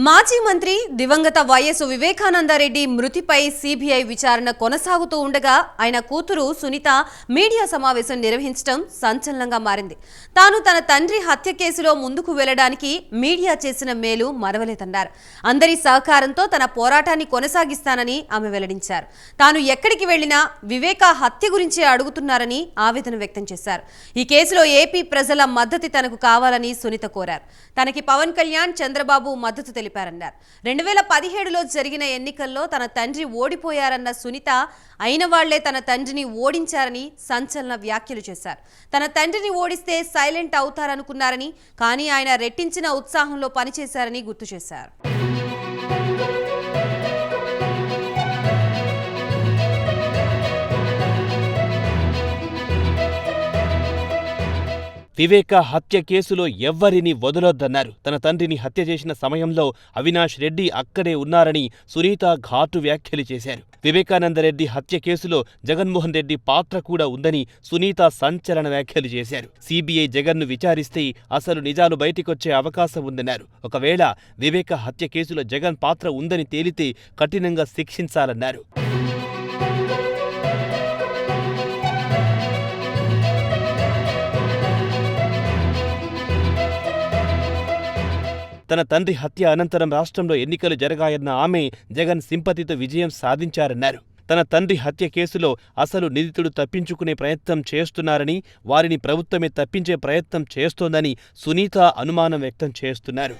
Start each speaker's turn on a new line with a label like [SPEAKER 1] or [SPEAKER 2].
[SPEAKER 1] మాజీ మంత్రి దివంగత వైఎస్ వివేకానందరెడ్డి మృతిపై సిబిఐ విచారణ కొనసాగుతూ ఉండగా ఆయన కూతురు సునీత మీడియా సమావేశం నిర్వహించడం సంచలనంగా మారింది. తాను తన తండ్రి హత్య కేసులో ముందుకు వెళ్లడానికి మీడియా చేసిన మేలు మరవలేదన్నారు. అందరి సహకారంతో తన పోరాటాన్ని కొనసాగిస్తానని ఆమె వెల్లడించారు. తాను ఎక్కడికి వెళ్లినా వివేక హత్య గురించే అడుగుతున్నారని ఆవేదన వ్యక్తం చేశారు. ఈ కేసులో ఏపీ ప్రజల మద్దతు తనకు కావాలని సునీత కోరారు. తనకి పవన్ కళ్యాణ్, చంద్రబాబు మద్దతు తెలిపారన్నారు. 2017లో జరిగిన ఎన్నికల్లో తన తండ్రి ఓడిపోయారన్న సునీత అయిన వాళ్లే తన తండ్రిని ఓడించారని సంచలన వ్యాఖ్యలు చేశారు. తన తండ్రిని ఓడిస్తే సైలెంట్ అవుతారనుకున్నారని, కానీ ఆయన రెట్టించిన ఉత్సాహంలో పనిచేశారని గుర్తు చేశారు.
[SPEAKER 2] వివేక హత్య కేసులో ఎవ్వరిని వదలొద్దన్నారు. తన తండ్రిని హత్య చేసిన సమయంలో అవినాష్ రెడ్డి అక్కడే ఉన్నారని సునీత ఘాటు వ్యాఖ్యలు చేశారు. వివేకానందరెడ్డి హత్య కేసులో జగన్మోహన్ రెడ్డి పాత్ర కూడా ఉందని సునీత సంచలన వ్యాఖ్యలు చేశారు. సిబిఐ జగన్ను విచారిస్తే అసలు నిజాలు బయటికొచ్చే అవకాశం ఉందన్నారు. ఒకవేళ వివేక హత్య కేసులో జగన్ పాత్ర ఉందని తేలితే కఠినంగా శిక్షించాలన్నారు. తన తండ్రి హత్య అనంతరం రాష్ట్రంలో ఎన్నికలు జరగాయన్న ఆమె జగన్ సింపతితో విజయం సాధించారన్నారు. తన తండ్రి హత్య కేసులో అసలు నిందితుడు తప్పించుకునే ప్రయత్నం చేస్తున్నారని, వారిని ప్రభుత్వమే తప్పించే ప్రయత్నం చేస్తోందని సునీత అనుమానం వ్యక్తం చేస్తున్నారు.